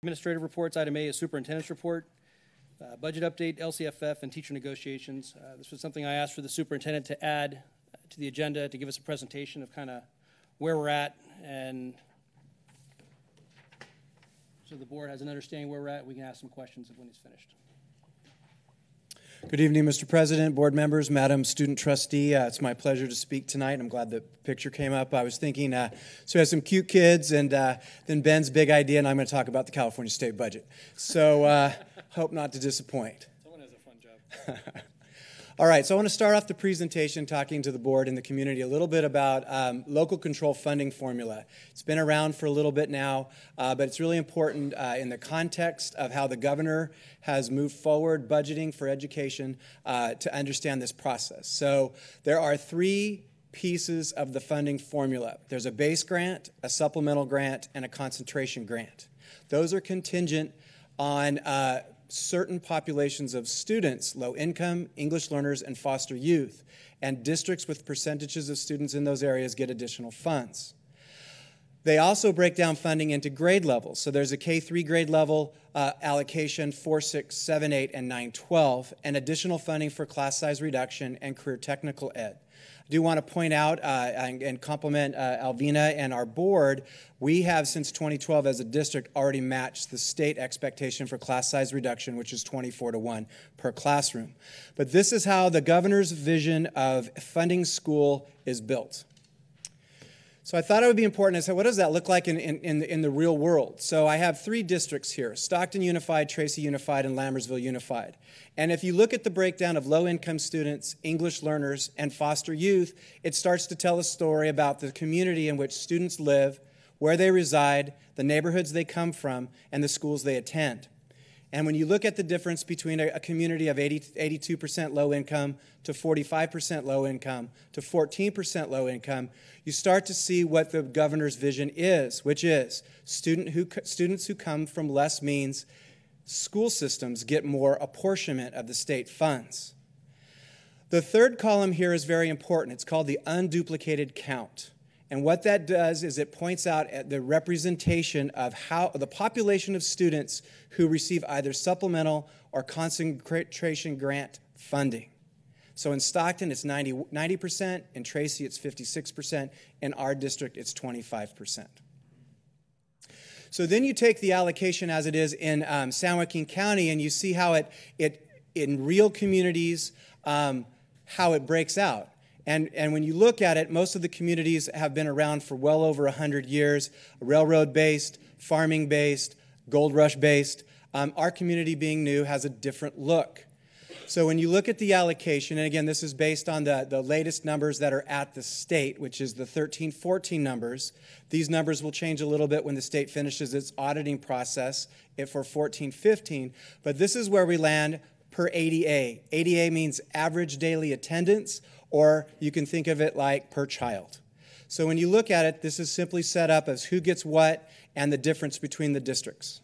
Administrative reports, item A is superintendent's report. Budget update, LCFF, and teacher negotiations. This was something I asked for the superintendent to add to the agenda to give us a presentation of kind of where we're at, and so the board has an understanding where we're at. We can ask some questions when he's finished. Good evening, Mr. President, board members, Madam Student Trustee. It's my pleasure to speak tonight. I'm glad the picture came up. I was thinking, so we have some cute kids, and then Ben's big idea, and I'm going to talk about the California state budget. So hope not to disappoint. Someone has a fun job. All right, so I want to start off the presentation talking to the board and the community a little bit about local control funding formula. It's been around for a little bit now, but it's really important in the context of how the governor has moved forward budgeting for education to understand this process. So there are three pieces of the funding formula. There's a base grant, a supplemental grant, and a concentration grant. Those are contingent on certain populations of students, low income, English learners, and foster youth, and districts with percentages of students in those areas get additional funds. They also break down funding into grade levels. So there's a K-3 grade level allocation, 4, 6, 7, 8, and 9, 12, and additional funding for class size reduction and career technical ed. I do want to point out and compliment Alvina and our board. We have, since 2012 as a district, already matched the state expectation for class size reduction, which is 24:1 per classroom. But this is how the governor's vision of funding school is built. So I thought it would be important to say, what does that look like in the real world? So I have three districts here: Stockton Unified, Tracy Unified, and Lammersville Unified. And if you look at the breakdown of low-income students, English learners, and foster youth, it starts to tell a story about the community in which students live, where they reside, the neighborhoods they come from, and the schools they attend. And when you look at the difference between a community of 82% low income to 45% low income to 14% low income, you start to see what the governor's vision is, which is students who come from less means, school systems get more apportionment of the state funds. The third column here is very important. It's called the unduplicated count. And what that does is it points out at the representation of how the population of students who receive either supplemental or concentration grant funding. So in Stockton, it's 90%, in Tracy, it's 56%, in our district, it's 25%. So then you take the allocation as it is in San Joaquin County, and you see how it in real communities, how it breaks out. And when you look at it, most of the communities have been around for well over 100 years, railroad-based, farming-based, gold rush-based. Our community, being new, has a different look. So when you look at the allocation, and again, this is based on the latest numbers that are at the state, which is the 13-14 numbers. These numbers will change a little bit when the state finishes its auditing process for 14-15. But this is where we land per ADA. ADA means average daily attendance, or you can think of it like per child. So when you look at it, this is simply set up as who gets what and the difference between the districts.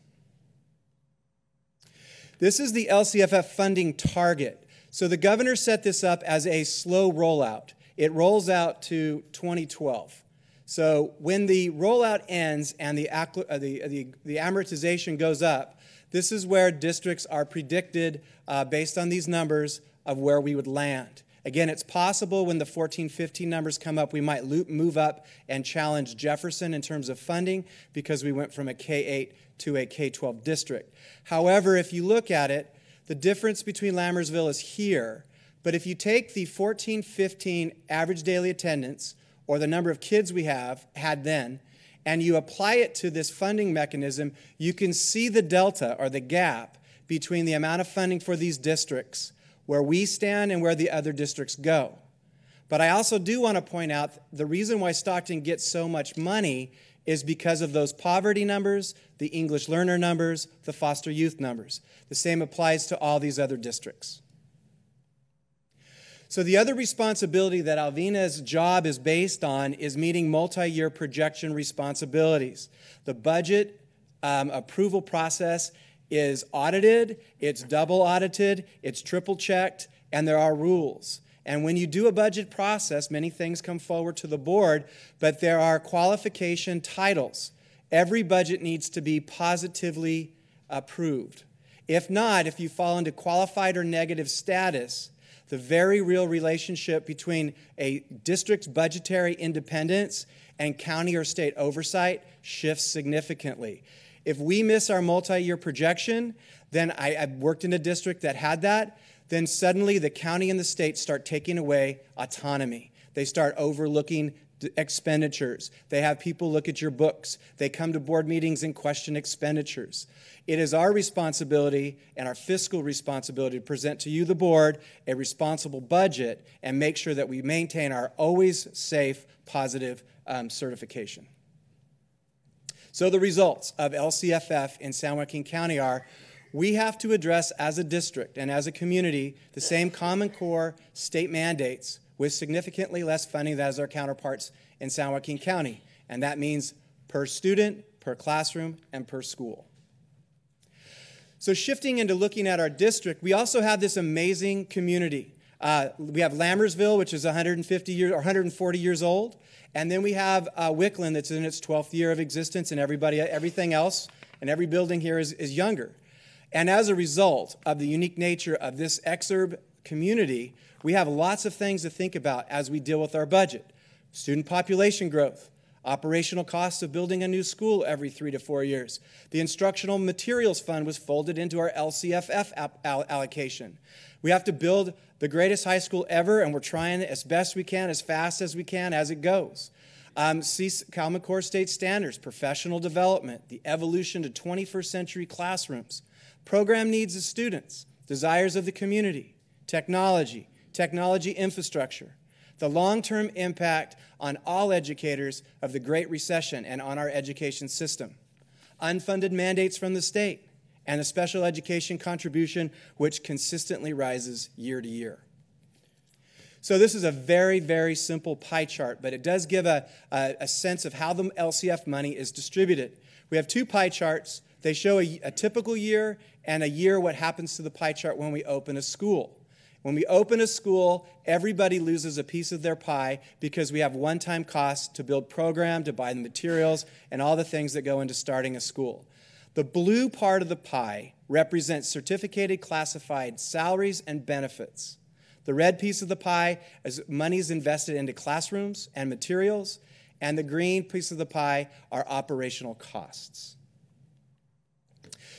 This is the LCFF funding target. So the governor set this up as a slow rollout. It rolls out to 2012. So when the rollout ends and the amortization goes up, this is where districts are predicted based on these numbers of where we would land. Again, it's possible when the 14-15 numbers come up, we might move up and challenge Jefferson in terms of funding because we went from a K-8 to a K-12 district. However, if you look at it, the difference between Lammersville is here. But if you take the 14-15 average daily attendance, or the number of kids we had then, and you apply it to this funding mechanism, you can see the delta or the gap between the amount of funding for these districts where we stand and where the other districts go. But I also do want to point out the reason why Stockton gets so much money is because of those poverty numbers, the English learner numbers, the foster youth numbers. The same applies to all these other districts. So the other responsibility that Alvina's job is based on is meeting multi-year projection responsibilities. The budget approval process is audited, it's double audited, it's triple checked, and there are rules. And when you do a budget process, many things come forward to the board, but there are qualification titles. Every budget needs to be positively approved. If not, if you fall into qualified or negative status, the very real relationship between a district's budgetary independence and county or state oversight shifts significantly. If we miss our multi-year projection, then I worked in a district that had that, then suddenly the county and the state start taking away autonomy. They start overlooking expenditures. They have people look at your books. They come to board meetings and question expenditures. It is our responsibility and our fiscal responsibility to present to you, the board, a responsible budget and make sure that we maintain our always safe, positive certification. So the results of LCFF in San Joaquin County are, we have to address as a district and as a community the same Common Core state mandates with significantly less funding than as our counterparts in San Joaquin County. And that means per student, per classroom, and per school. So shifting into looking at our district, we also have this amazing community. We have Lammersville, which is 150 years or 140 years old. And then we have Wickland, that's in its 12th year of existence, and everything else, and every building here is younger. And as a result of the unique nature of this exurb community, we have lots of things to think about as we deal with our budget. Student population growth, operational costs of building a new school every 3 to 4 years. The Instructional Materials Fund was folded into our LCFF allocation. We have to build the greatest high school ever, and we're trying as best we can, as fast as we can, as it goes. Common Core state standards, professional development, the evolution to 21st century classrooms, program needs of students, desires of the community, technology infrastructure, the long-term impact on all educators of the Great Recession and on our education system, unfunded mandates from the state, and the special education contribution, which consistently rises year to year. So this is a very, very simple pie chart, but it does give a sense of how the LCF money is distributed. We have two pie charts. They show a typical year and a year what happens to the pie chart when we open a school. When we open a school, everybody loses a piece of their pie because we have one-time costs to build program, to buy the materials, and all the things that go into starting a school. The blue part of the pie represents certificated classified salaries and benefits. The red piece of the pie is monies invested into classrooms and materials, and the green piece of the pie are operational costs.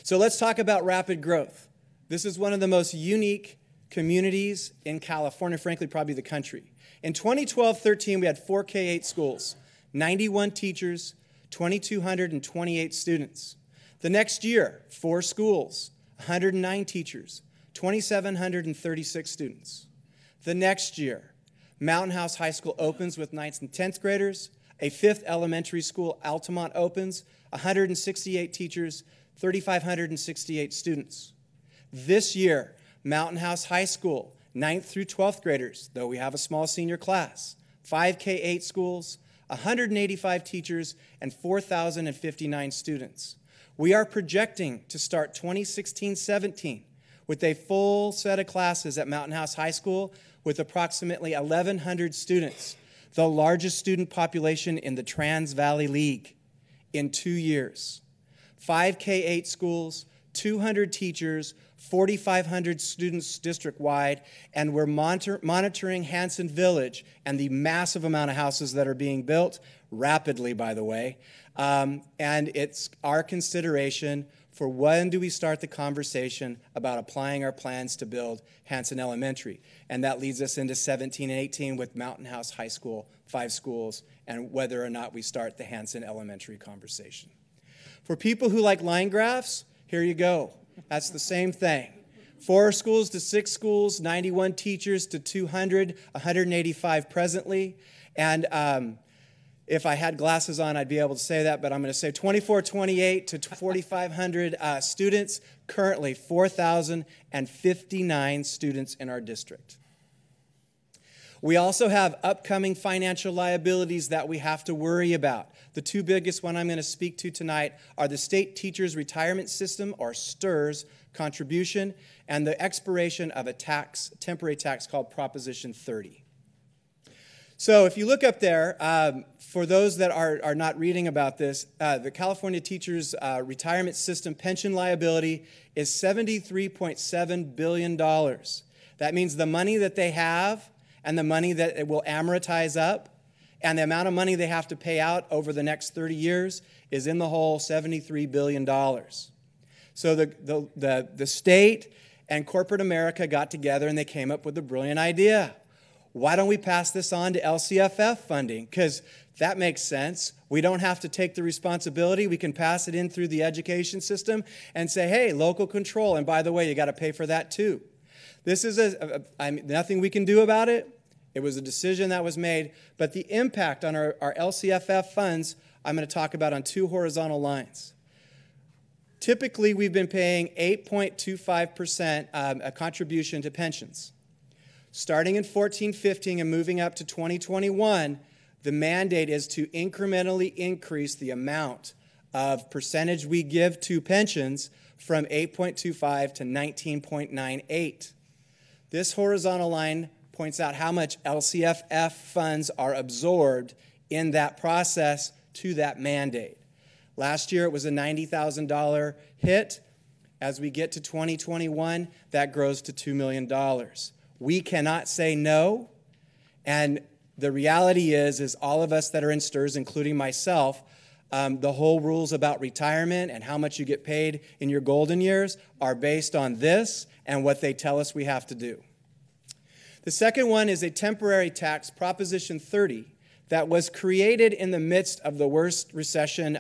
So let's talk about rapid growth. This is one of the most unique communities in California, frankly, probably the country. In 2012-13, we had 4 K-8 schools, 91 teachers, 2,228 students. The next year, 4 schools, 109 teachers, 2,736 students. The next year, Mountain House High School opens with 9th and 10th graders. A 5th elementary school, Altamont, opens, 168 teachers, 3,568 students. This year, Mountain House High School, 9th through 12th graders, though we have a small senior class, 5 K-8 schools, 185 teachers, and 4,059 students. We are projecting to start 2016-17 with a full set of classes at Mountain House High School with approximately 1,100 students, the largest student population in the Trans Valley League in 2 years. 5 K-8 schools, 200 teachers, 4,500 students district-wide, and we're monitoring Hanson Village and the massive amount of houses that are being built, rapidly, by the way. And it's our consideration for when do we start the conversation about applying our plans to build Hanson Elementary. And that leads us into 17 and 18 with Mountain House High School, 5 schools, and whether or not we start the Hanson Elementary conversation. For people who like line graphs, here you go. That's the same thing. 4 schools to 6 schools, 91 teachers to 200, 185 presently. And if I had glasses on, I'd be able to say that, but I'm going to say 2428 to 4,500 students, currently 4,059 students in our district. We also have upcoming financial liabilities that we have to worry about. The 2 biggest one I'm going to speak to tonight are the State Teachers Retirement System, or STRS, contribution, and the expiration of a temporary tax called Proposition 30. So if you look up there, for those that are not reading about this, the California Teachers Retirement System pension liability is $73.7 billion. That means the money that they have and the money that it will amortize up and the amount of money they have to pay out over the next 30 years is in the hole $73 billion. So the state and corporate America got together and they came up with a brilliant idea. Why don't we pass this on to LCFF funding? Because that makes sense. We don't have to take the responsibility. We can pass it in through the education system and say, hey, local control, and by the way, you got to pay for that too. This is nothing we can do about it. It was a decision that was made, but the impact on our LCFF funds, I'm going to talk about on two horizontal lines. Typically, we've been paying 8.25% a contribution to pensions. Starting in 14-15 and moving up to 2021, the mandate is to incrementally increase the amount of percentage we give to pensions from 8.25 to 19.98. This horizontal line points out how much LCFF funds are absorbed in that process to that mandate. Last year, it was a $90,000 hit. As we get to 2021, that grows to $2 million. We cannot say no, and the reality is all of us that are in STRS, including myself, the whole rules about retirement and how much you get paid in your golden years are based on this and what they tell us we have to do. The second one is a temporary tax, Proposition 30, that was created in the midst of the worst recession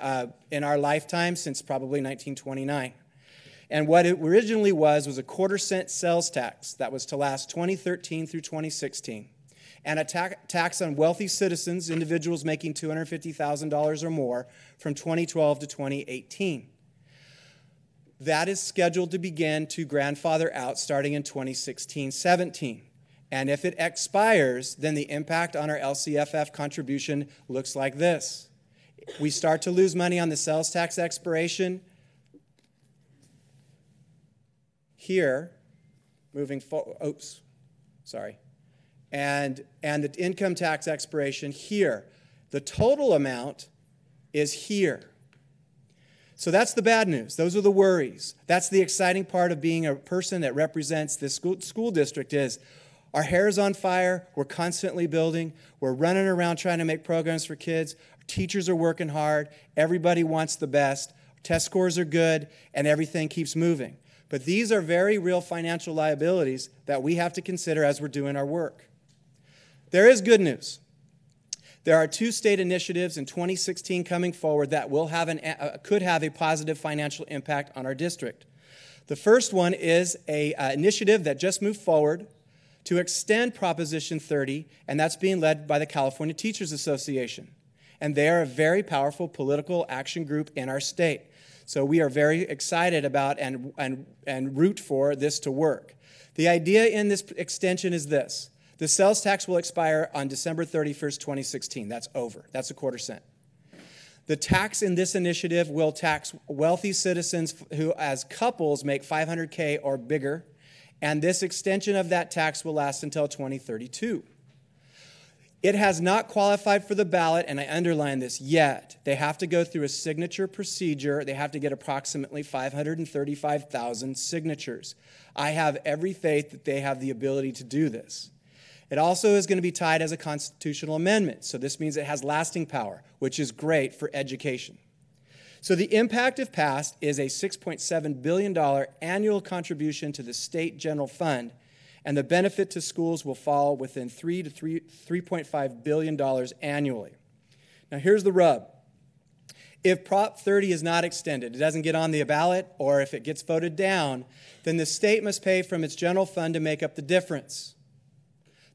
in our lifetime since probably 1929. And what it originally was a quarter-cent sales tax that was to last 2013 through 2016, and a tax on wealthy citizens, individuals making $250,000 or more, from 2012 to 2018. That is scheduled to begin to grandfather out starting in 2016-17. And if it expires, then the impact on our LCFF contribution looks like this. We start to lose money on the sales tax expiration here, moving forward, and the income tax expiration here. The total amount is here. So that's the bad news. Those are the worries. That's the exciting part of being a person that represents this school district is our hair is on fire. We're constantly building. We're running around trying to make programs for kids. Our teachers are working hard. Everybody wants the best. Test scores are good, and everything keeps moving. But these are very real financial liabilities that we have to consider as we're doing our work. There is good news. There are two state initiatives in 2016 coming forward that will have could have a positive financial impact on our district. The first one is an initiative that just moved forward to extend Proposition 30, and that's being led by the California Teachers Association. And they are a very powerful political action group in our state. So we are very excited about and root for this to work. The idea in this extension is this. The sales tax will expire on December 31st, 2016. That's over. That's a quarter cent. The tax in this initiative will tax wealthy citizens who, as couples, make $500K or bigger, and this extension of that tax will last until 2032. It has not qualified for the ballot, and I underline this, yet. They have to go through a signature procedure. They have to get approximately 535,000 signatures. I have every faith that they have the ability to do this. It also is going to be tied as a constitutional amendment, so this means it has lasting power, which is great for education. So the impact, if passed, is a $6.7 billion annual contribution to the state general fund, and the benefit to schools will fall within $3 to $3.5 billion annually. Now here's the rub. If Prop 30 is not extended, it doesn't get on the ballot, or if it gets voted down, then the state must pay from its general fund to make up the difference.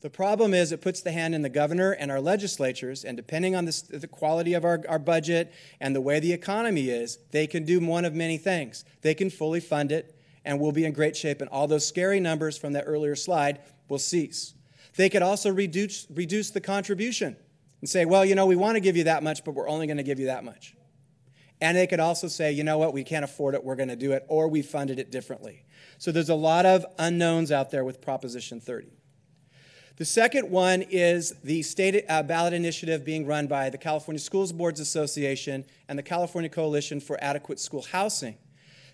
The problem is it puts the hand in the governor and our legislatures, and depending on the quality of our budget and the way the economy is, they can do one of many things. They can fully fund it, and we'll be in great shape, and all those scary numbers from that earlier slide will cease. They could also reduce the contribution and say, well, we want to give you that much, but we're only going to give you that much. And they could also say, you know what, we can't afford it, we're going to do it, or we funded it differently. So there's a lot of unknowns out there with Proposition 30. The second one is the state ballot initiative being run by the California Schools Boards Association and the California Coalition for Adequate School Housing.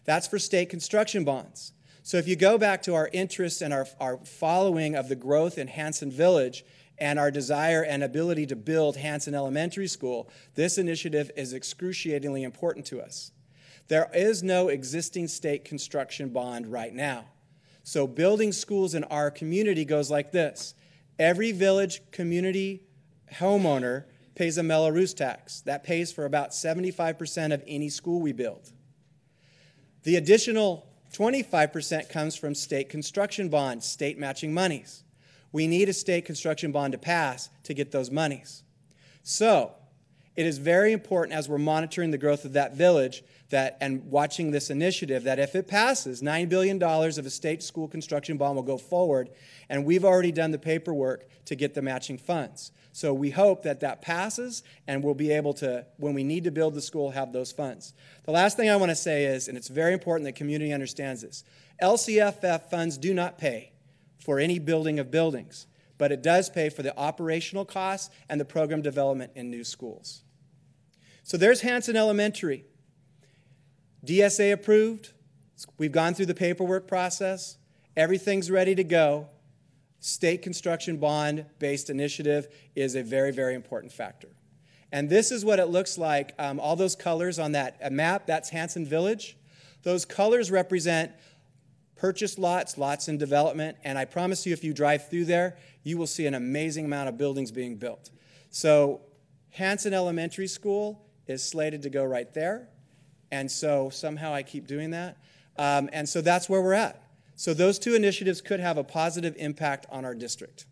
That's for state construction bonds. So if you go back to our interest and our following of the growth in Hanson Village and our desire and ability to build Hanson Elementary School, this initiative is excruciatingly important to us. There is no existing state construction bond right now. So building schools in our community goes like this. Every village community homeowner pays a Mello-Roos tax. That pays for about 75% of any school we build. The additional 25% comes from state construction bonds, state matching monies. We need a state construction bond to pass to get those monies. So it is very important as we're monitoring the growth of that village and watching this initiative that if it passes, $9 billion of a state school construction bond will go forward, and we've already done the paperwork to get the matching funds. So we hope that that passes, and we'll be able to, when we need to build the school, have those funds. The last thing I want to say is, and it's very important that the community understands this, LCFF funds do not pay for any building of buildings, but it does pay for the operational costs and the program development in new schools. So there's Hanson Elementary. DSA approved. We've gone through the paperwork process. Everything's ready to go. State construction bond-based initiative is a very, very important factor. And this is what it looks like. All those colors on that map, that's Hanson Village. Those colors represent purchased lots, lots in development, and I promise you if you drive through there, you will see an amazing amount of buildings being built. So Hanson Elementary School is slated to go right there. And so somehow I keep doing that. And so that's where we're at. So those two initiatives could have a positive impact on our district.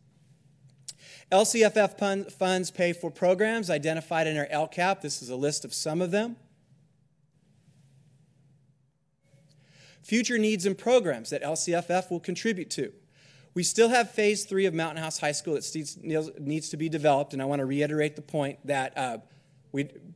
LCFF funds pay for programs identified in our LCAP. This is a list of some of them. Future needs and programs that LCFF will contribute to. We still have Phase 3 of Mountain House High School that needs to be developed, and I want to reiterate the point that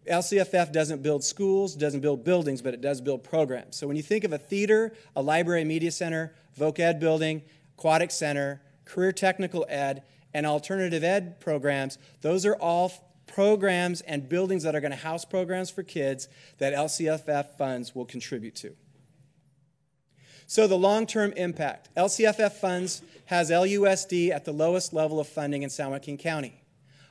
LCFF doesn't build schools, doesn't build buildings, but it does build programs. So when you think of a theater, a library media center, voc ed building, aquatic center, career technical ed, and alternative ed programs, those are all programs and buildings that are going to house programs for kids that LCFF funds will contribute to. So the long-term impact. LCFF funds has LUSD at the lowest level of funding in San Joaquin County.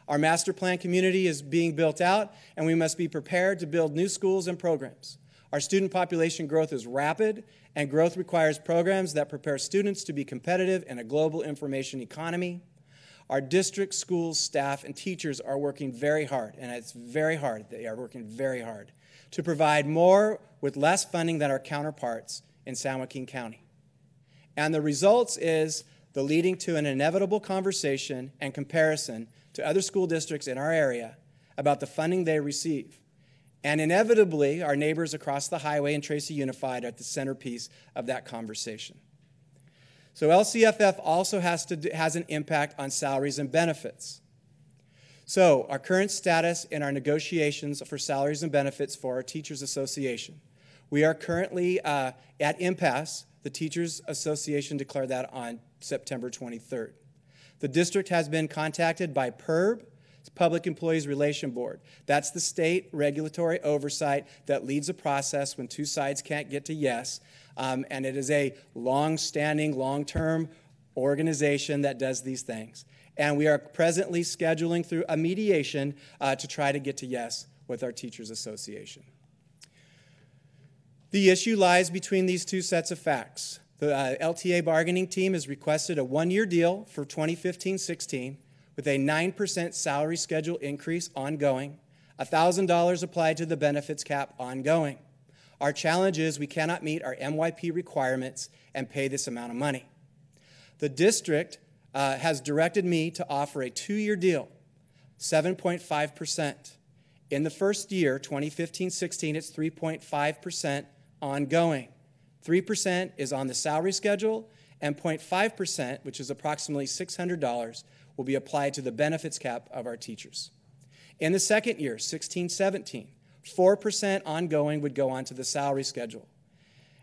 Our master plan community is being built out, and we must be prepared to build new schools and programs. Our student population growth is rapid, and growth requires programs that prepare students to be competitive in a global information economy. Our district, schools, staff, and teachers are working very hard, and it's very hard. They are working very hard to provide more with less funding than our counterparts in San Joaquin County. And the results is the leading to an inevitable conversation and comparison to other school districts in our area about the funding they receive. And inevitably, our neighbors across the highway and Tracy Unified are at the centerpiece of that conversation. So LCFF also has an impact on salaries and benefits. So our current status in our negotiations for salaries and benefits for our Teachers Association. We are currently at impasse. The Teachers Association declared that on September 23rd. The district has been contacted by PERB, Public Employees Relation Board. That's the state regulatory oversight that leads a process when two sides can't get to yes. And it is a long-standing, long-term organization that does these things. And we are presently scheduling through a mediation to try to get to yes with our Teachers Association. The issue lies between these two sets of facts. The LTA bargaining team has requested a one-year deal for 2015-16 with a 9% salary schedule increase ongoing, $1,000 applied to the benefits cap ongoing. Our challenge is we cannot meet our MYP requirements and pay this amount of money. The district has directed me to offer a two-year deal, 7.5%. In the first year, 2015-16, it's 3.5% ongoing. 3% is on the salary schedule, and 0.5%, which is approximately $600, will be applied to the benefits cap of our teachers. In the second year, 16-17, 4% ongoing would go onto the salary schedule.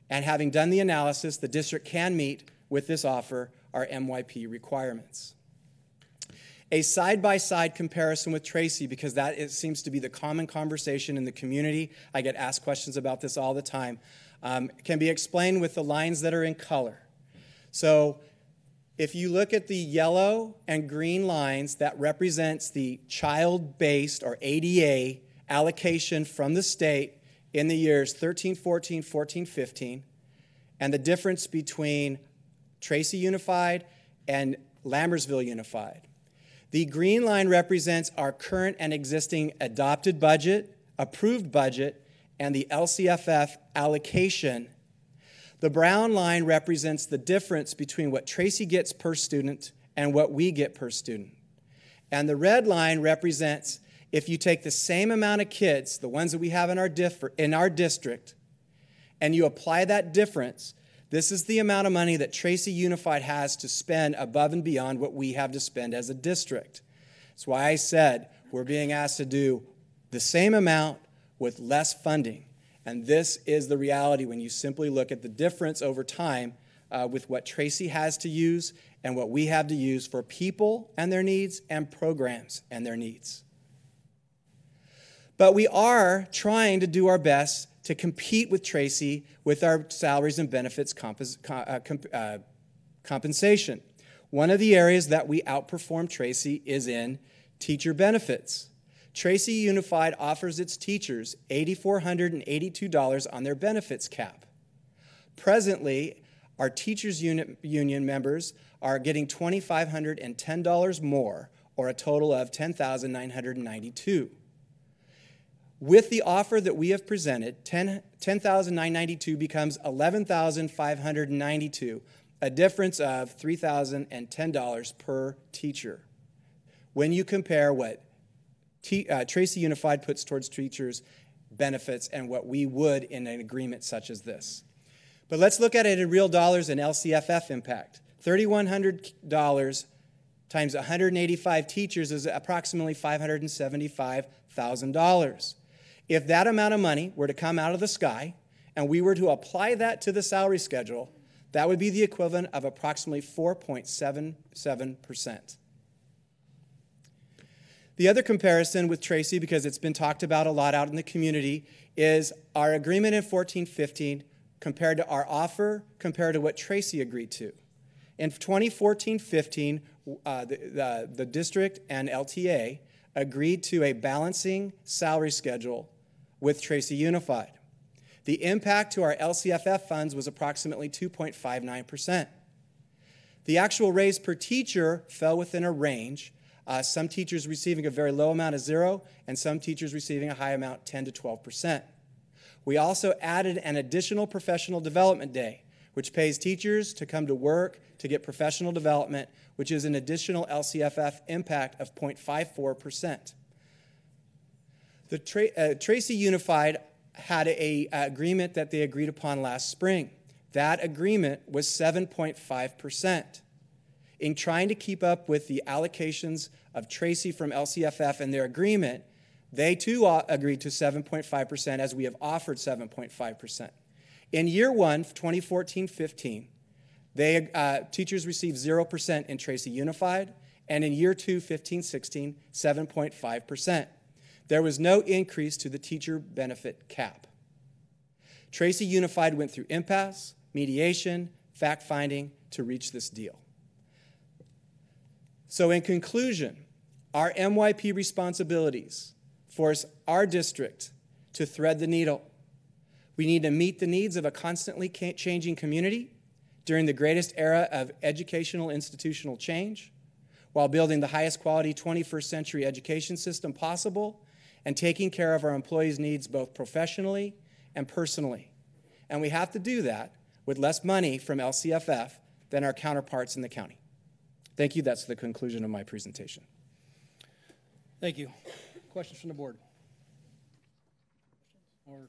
And having done the analysis, the district can meet with this offer our MYP requirements. a side-by-side comparison with Tracy, because it seems to be the common conversation in the community. I get asked questions about this all the time. Can be explained with the lines that are in color. So if you look at the yellow and green lines, that represents the child-based or ADA allocation from the state in the years 13, 14, 14, 15, and the difference between Tracy Unified and Lammersville Unified. The green line represents our current and existing adopted budget, approved budget, and the LCFF allocation. The brown line represents the difference between what Tracy gets per student and what we get per student. And the red line represents if you take the same amount of kids, the ones that we have in our district, and you apply that difference, this is the amount of money that Tracy Unified has to spend above and beyond what we have to spend as a district. That's why I said we're being asked to do the same amount with less funding. And this is the reality when you simply look at the difference over time with what Tracy has to use and what we have to use for people and their needs and programs and their needs. But we are trying to do our best to compete with Tracy with our salaries and benefits compensation. One of the areas that we outperform Tracy is in teacher benefits. Tracy Unified offers its teachers $8,482 on their benefits cap. Presently, our teachers union members are getting $2,510 more, or a total of $10,992. With the offer that we have presented, $10,992 becomes $11,592, a difference of $3,010 per teacher. When you compare what Tracy Unified puts towards teachers' benefits and what we would in an agreement such as this. But let's look at it in real dollars and LCFF impact. $3,100 times 185 teachers is approximately $575,000. If that amount of money were to come out of the sky and we were to apply that to the salary schedule, that would be the equivalent of approximately 4.77%. The other comparison with Tracy, because it's been talked about a lot out in the community, is our agreement in 14-15 compared to our offer, compared to what Tracy agreed to. In 2014-15, the district and LTA agreed to a balancing salary schedule with Tracy Unified. The impact to our LCFF funds was approximately 2.59%. The actual raise per teacher fell within a range, some teachers receiving a very low amount of 0, and some teachers receiving a high amount, 10 to 12%. We also added an additional professional development day, which pays teachers to come to work to get professional development, which is an additional LCFF impact of 0.54%. The Tracy Unified had an agreement that they agreed upon last spring. That agreement was 7.5%. In trying to keep up with the allocations of Tracy from LCFF and their agreement, they too agreed to 7.5% as we have offered 7.5%. In year one, 2014-15, teachers received 0% in Tracy Unified, and in year two, 15-16, 7.5%. There was no increase to the teacher benefit cap. Tracy Unified went through impasse, mediation, fact-finding to reach this deal. So in conclusion, our MYP responsibilities force our district to thread the needle. We need to meet the needs of a constantly changing community during the greatest era of educational institutional change, while building the highest quality 21st century education system possible and taking care of our employees' needs both professionally and personally. And we have to do that with less money from LCFF than our counterparts in the county. Thank you. That's the conclusion of my presentation. Thank you. Questions from the board? Or